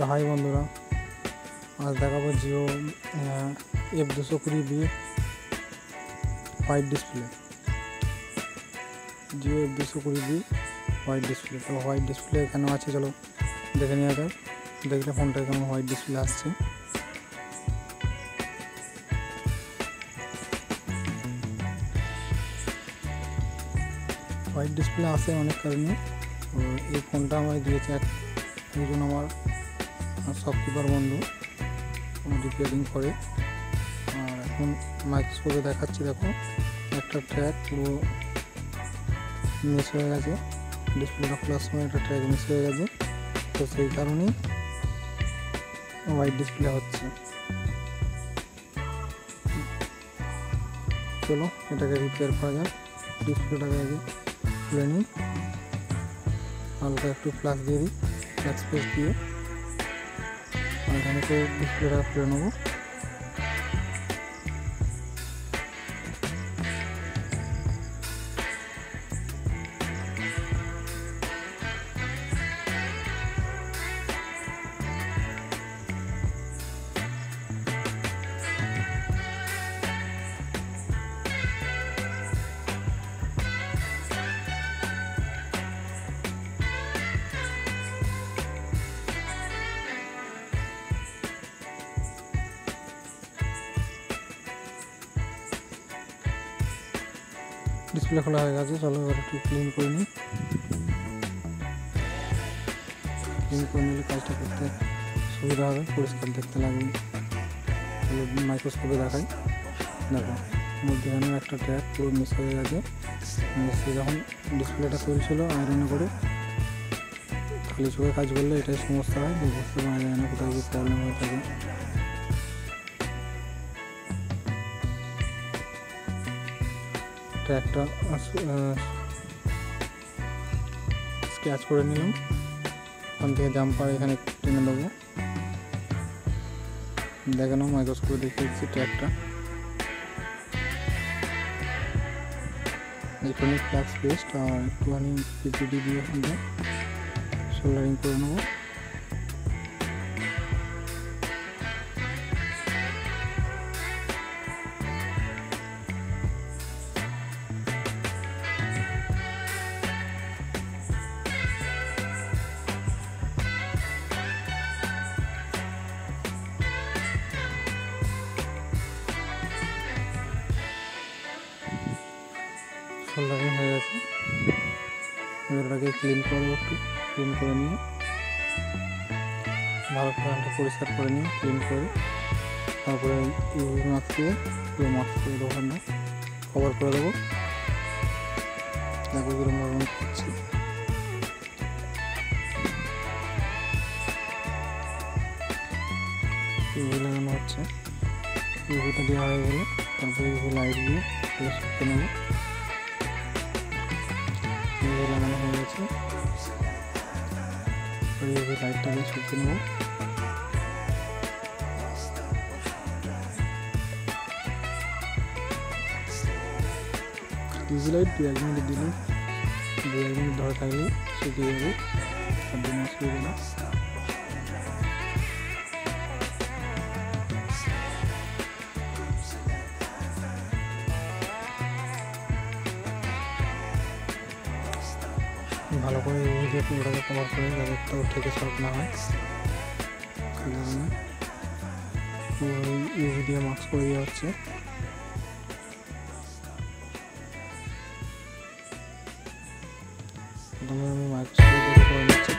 High বন্ধুরা, আজ দেখাবো Jio F220B white display. Jio F220B white display. তো হোয়াইট ডিসপ্লে কেন আছে চলো দেখে নেওয়া যাক। দেখলে ফোনটা কেমন হোয়াইট ডিসপ্লে আসছে। হোয়াইট ডিসপ্লে আসে অনেক কারণে। তো এই ফোনটা আমায় দিয়েছে একজন আমার শপকিপার বন্ধু, রিপেয়ারিং করে। আর এখন মাইক্রোস্কোপে দেখাচ্ছি, দেখো একটা ট্র্যাক পুরো মিস হয়ে গেছে। ডিসপ্লেটা খোলার সময় একটা ট্র্যাক মিস হয়ে গেছে, তো সেই কারণেই হোয়াইট ডিসপ্লে হচ্ছে। চলো এটাকে রিপেয়ার করা যাক। ডিসপ্লেটাকে আগে খুলে নিই, হালকা একটু ফ্লাশ দিয়ে দিই, ফ্ল্যাক্স পেস্ট দিয়ে। আর এখানে তো ডিসপ্লেটা খুলে নেবো। ডিসপ্লে খোলা হয়ে গেছে, চলো এবার একটু ক্লিন করে নিই। ক্লিন করে নিলে কাজটা করতে সুবিধা হবে, পরিষ্কার দেখতে লাগবে। চলো মাইক্রোস্কোপে দেখাই। দেখো মধ্যখানে একটা ট্র্যাক পুরো মিস হয়ে গেছে। সে যখন ডিসপ্লেটা চলছিল আয়রনে করে, খালি চোখে কাজ করলে এটাই সমস্যা হয়, বুঝতে পারা যায় না কোথায় কি প্রবলেম হয়ে থাকে। ট্র্যাকটা স্ক্র্যাচ করে নিলাম, ওখান থেকে জাম্পার এখানে টেনে দেবো। দেখে নাও মাইক্রোস্কোপে দেখে দিচ্ছি ট্র্যাকটা। একটুখানি ফ্ল্যাক্স পেস্ট আর একটুখানি পিপিডি দিয়ে ওখানটা সোল্ডারিং করে নেবো। সোল্ডারিং হয়ে গেছে, এবার ওটাকে ক্লিন করবো। একটু ক্লিন করে নিয়ে ভালো করে পরিষ্কার করে নিয়ে ক্লিন করে তারপরে ইউভি মাস্ক দিয়ে পুরো মাস্ক করে ওখানটা কভার করে দেবো। দেখো কিরকম ভাবে করছি। ইউভি লাগানো হচ্ছে, ইউভিটা দেওয়া হয়ে গেলে তারপরে ইউভি লাইট দিয়ে শুকিয়ে নেবো। লাগানো হয়ে গেছে, ইউভি লাইটটা দিয়ে শুকিয়ে নেব। ইউভি লাইট 2-1 মিনিট দিলে 2-1 মিনিট ধরে থাকলে শুকিয়ে যাবে, তার জন্য অসুবিধা না। ভালো করে ইউভি দিয়ে পুরোটাকে কভার করে যাতে একটাও থেকে শর্ট না হয়, সেই কারণে ইউভি দিয়ে মাস্ক করে দেওয়া হচ্ছে। প্রথমে আমি মাইক্রোস্কোপ করে নিচ্ছি,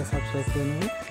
চ্যানেলটাকে সাবস্ক্রাইব করে নেবে।